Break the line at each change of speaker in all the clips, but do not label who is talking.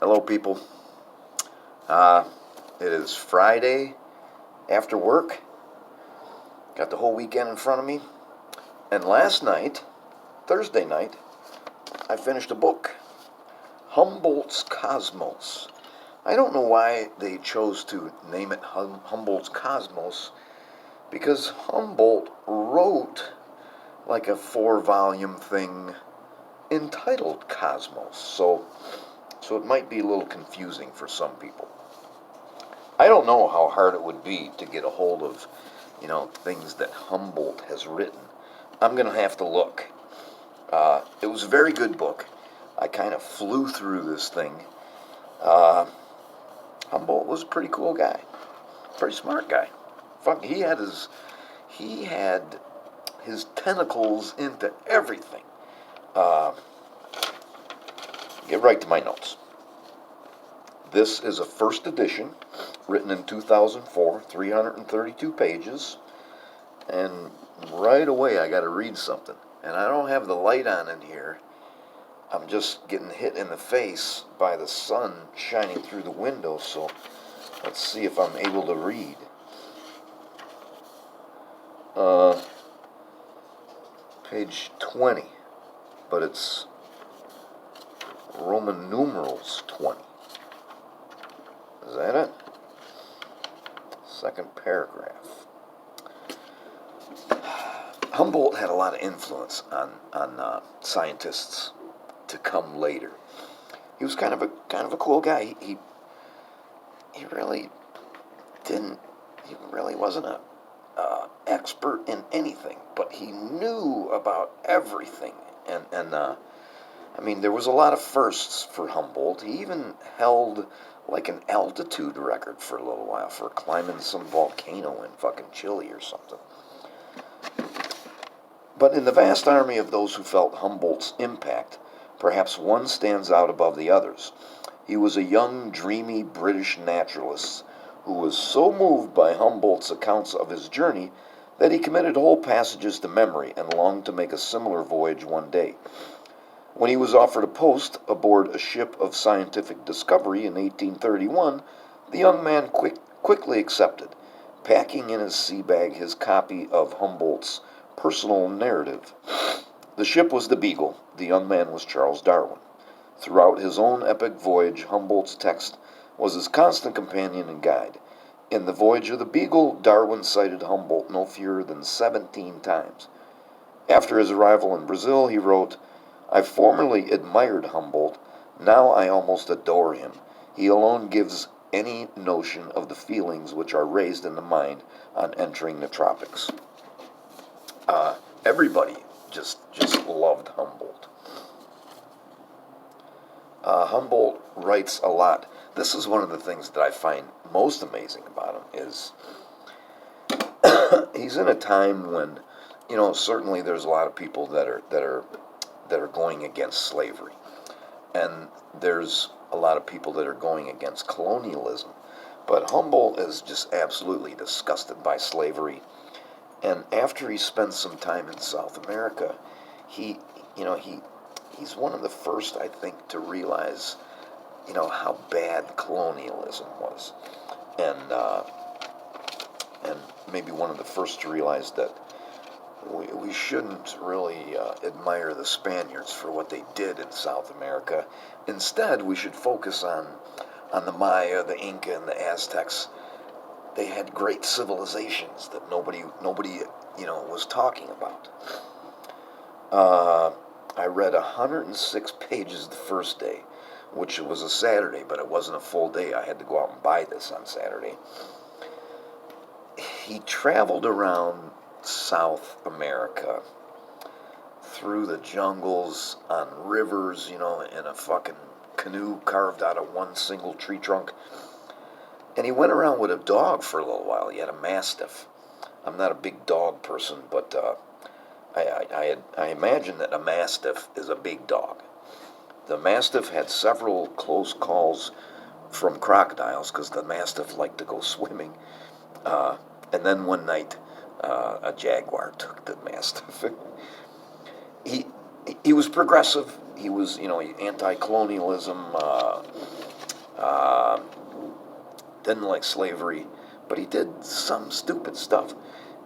Hello, people. Uh, it is Friday after work. Got the whole weekend in front of me. And last night, Thursday night, I finished a book, Humboldt's Cosmos. I don't know why they chose to name it Humboldt's Cosmos, because Humboldt wrote like a 4-volume thing entitled Cosmos. So it might be a little confusing for some people. I don't know how hard it would be to get a hold of, things that Humboldt has written. I'm going to have to look. It was a very good book. I kind of flew through this thing. Humboldt was a pretty cool guy. Pretty smart guy. He had his tentacles into everything. Get right to my notes. This is a first edition, written in 2004, 332 pages, and right away I got to read something. And I don't have the light on in here. I'm just getting hit in the face by the sun shining through the window, so let's see if I'm able to read. Page 20, but it's Roman numerals 20. Is that it? Second paragraph. Humboldt had a lot of influence on scientists to come later. He was kind of a cool guy. He really wasn't a expert in anything, but he knew about everything. And I mean, there was a lot of firsts for Humboldt. He even held like an altitude record for a little while for climbing some volcano in fucking Chile or something. But in the vast army of those who felt Humboldt's impact, perhaps one stands out above the others. He was a young, dreamy British naturalist who was so moved by Humboldt's accounts of his journey that he committed whole passages to memory and longed to make a similar voyage one day. When he was offered a post aboard a ship of scientific discovery in 1831, the young man quickly accepted, packing in his sea bag his copy of Humboldt's personal narrative. The ship was the Beagle, the young man was Charles Darwin. Throughout his own epic voyage, Humboldt's text was his constant companion and guide. In the voyage of the Beagle, Darwin cited Humboldt no fewer than 17 times. After his arrival in Brazil, he wrote, "I formerly admired Humboldt, now I almost adore him. He alone gives any notion of the feelings which are raised in the mind on entering the tropics." Everybody just loved Humboldt. Humboldt writes a lot. This is one of the things that I find most amazing about him is he's in a time when, certainly there's a lot of people that are going against slavery, and there's a lot of people that are going against colonialism. But Humboldt is just absolutely disgusted by slavery. And after he spends some time in South America, he's one of the first, I think, to realize, how bad colonialism was, and maybe one of the first to realize that we shouldn't really admire the Spaniards for what they did in South America. Instead, we should focus on the Maya, the Inca, and the Aztecs. They had great civilizations that nobody was talking about. I read 106 pages the first day, which was a Saturday, but it wasn't a full day. I had to go out and buy this on Saturday. He traveled around South America through the jungles, on rivers, in a fucking canoe carved out of one single tree trunk. And he went around with a dog for a little while. He had a Mastiff. I'm not a big dog person, but I imagine that a Mastiff is a big dog. The Mastiff had several close calls from crocodiles because the Mastiff liked to go swimming. And then one night, a jaguar took the Mastiff. He was progressive. He was, anti-colonialism. Uh, didn't like slavery, but he did some stupid stuff.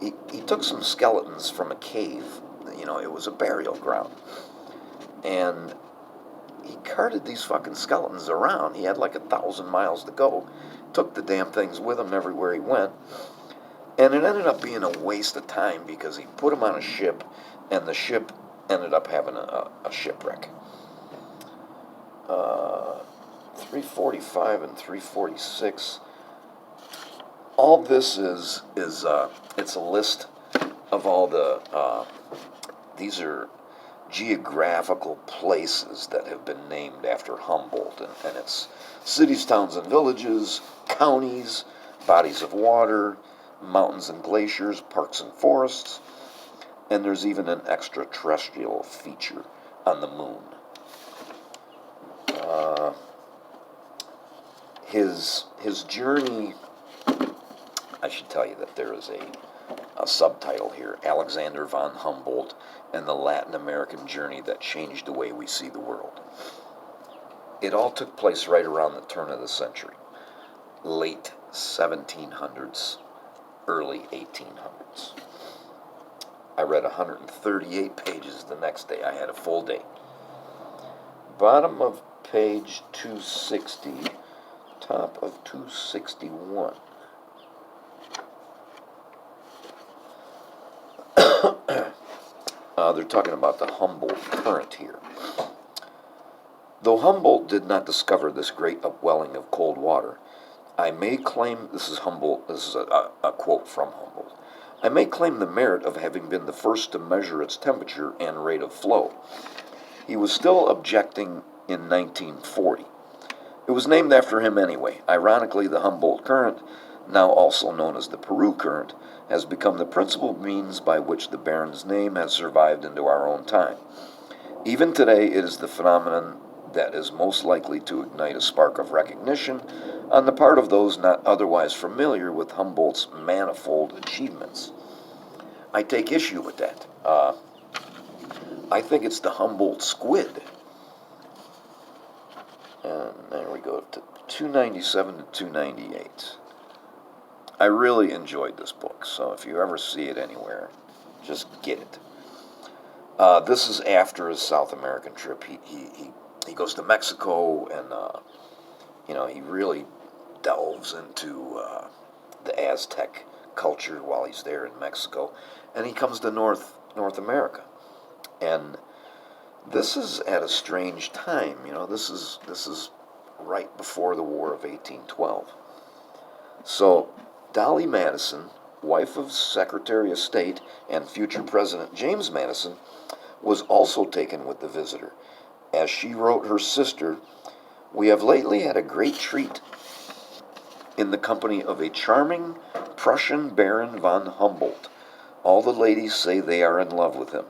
He took some skeletons from a cave. It was a burial ground. And he carted these fucking skeletons around. He had like 1,000 miles to go. Took the damn things with him everywhere he went. And it ended up being a waste of time because he put them on a ship, and the ship ended up having a shipwreck. 345 and 346. All this is it's a list of all these are geographical places that have been named after Humboldt, and it's cities, towns, and villages, counties, bodies of water, mountains and glaciers, parks and forests, and there's even an extraterrestrial feature on the moon. His journey, I should tell you that there is a subtitle here, Alexander von Humboldt and the Latin American Journey That Changed the Way We See the World. It all took place right around the turn of the century, late 1700s, early 1800s. I read 138 pages the next day. I had a full day. Bottom of page 260, top of 261. They're talking about the Humboldt Current here. Though Humboldt did not discover this great upwelling of cold water, I may claim, this is a quote from Humboldt, I may claim the merit of having been the first to measure its temperature and rate of flow. He was still objecting in 1940. It was named after him anyway. Ironically, the Humboldt Current, now also known as the Peru Current, has become the principal means by which the Baron's name has survived into our own time. Even today, it is the phenomenon that is most likely to ignite a spark of recognition on the part of those not otherwise familiar with Humboldt's manifold achievements. I take issue with that. I think it's the Humboldt squid. And there we go, to 297 to 298. I really enjoyed this book, so if you ever see it anywhere, just get it. This is after his South American trip. He goes to Mexico, and he really delves into the Aztec culture while he's there in Mexico, and he comes to North America, and this is at a strange time. This is right before the War of 1812. So Dolly Madison, wife of Secretary of State and future President James Madison, was also taken with the visitor. As she wrote her sister, "We have lately had a great treat in the company of a charming Prussian Baron von Humboldt. All the ladies say they are in love with him.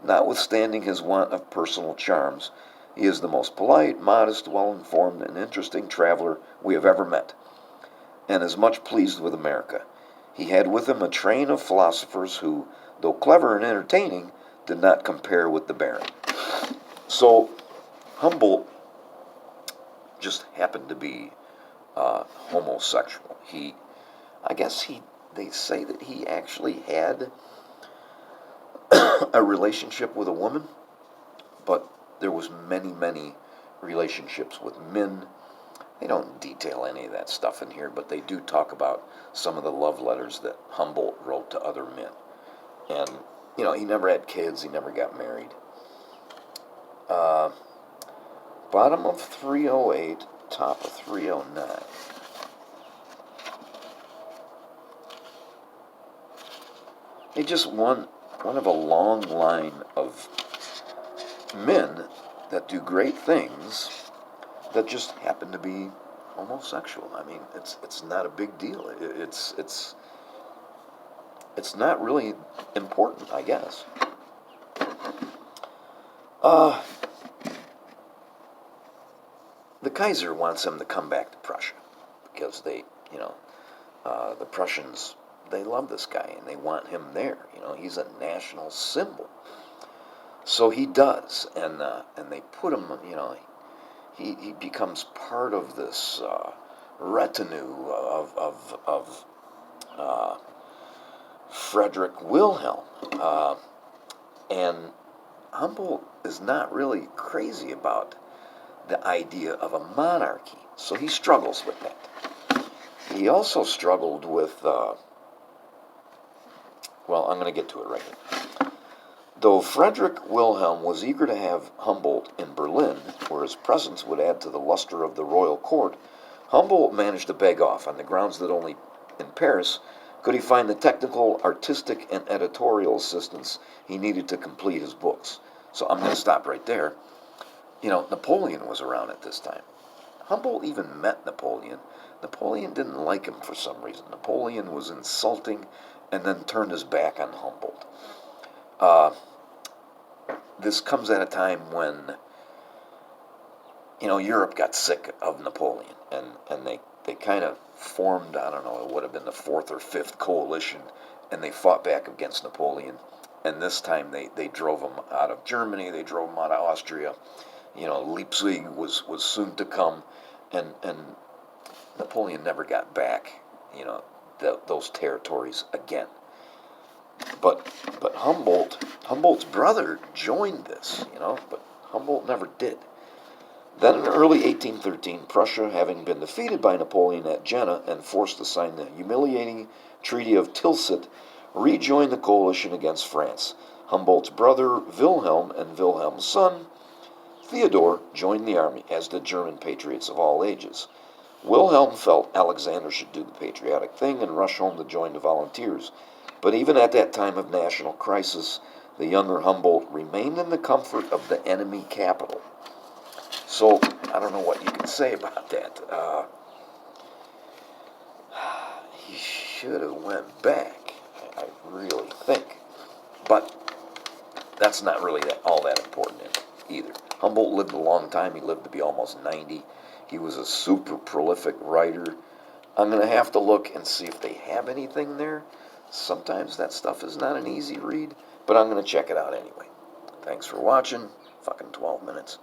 Notwithstanding his want of personal charms, he is the most polite, modest, well-informed, and interesting traveler we have ever met, and is much pleased with America. He had with him a train of philosophers who, though clever and entertaining, did not compare with the Baron." So Humboldt just happened to be homosexual. They say that he actually had a relationship with a woman, but there was many relationships with men. They don't detail any of that stuff in here, but they do talk about some of the love letters that Humboldt wrote to other men. And, he never had kids, he never got married. Bottom of 308, top of 309. He just one of a long line of men that do great things that just happen to be homosexual. I mean, it's not a big deal. It's not really important, I guess. The Kaiser wants him to come back to Prussia because the Prussians, they love this guy and they want him there. He's a national symbol. So he does, and they put him. he becomes part of this retinue of uh, Frederick Wilhelm. And Humboldt is not really crazy about the idea of a monarchy, so he struggles with that. He also struggled with, well, I'm going to get to it right here. Though Frederick Wilhelm was eager to have Humboldt in Berlin, where his presence would add to the luster of the royal court, Humboldt managed to beg off on the grounds that only in Paris could he find the technical, artistic, and editorial assistance he needed to complete his books. So I'm going to stop right there. You know, Napoleon was around at this time. Humboldt even met Napoleon. Napoleon didn't like him for some reason. Napoleon was insulting and then turned his back on Humboldt. This comes at a time when, you know, Europe got sick of Napoleon, and they kind of formed, I don't know, it would have been the fourth or fifth coalition, and they fought back against Napoleon. And this time they drove him out of Germany, they drove him out of Austria. You know, Leipzig was soon to come, and Napoleon never got back, you know, those territories again. But Humboldt's brother joined this, you know, but Humboldt never did. Then in early 1813, Prussia, having been defeated by Napoleon at Jena and forced to sign the humiliating Treaty of Tilsit, rejoined the coalition against France. Humboldt's brother Wilhelm and Wilhelm's son Theodore joined the army, as did German patriots of all ages. Wilhelm felt Alexander should do the patriotic thing and rush home to join the volunteers. But even at that time of national crisis, the younger Humboldt remained in the comfort of the enemy capital. So, I don't know what you can say about that. He should have went back, I really think. But that's not really all that important either. Humboldt lived a long time. He lived to be almost 90. He was a super prolific writer. I'm going to have to look and see if they have anything there. Sometimes that stuff is not an easy read, but I'm going to check it out anyway. Thanks for watching. Fucking 12 minutes.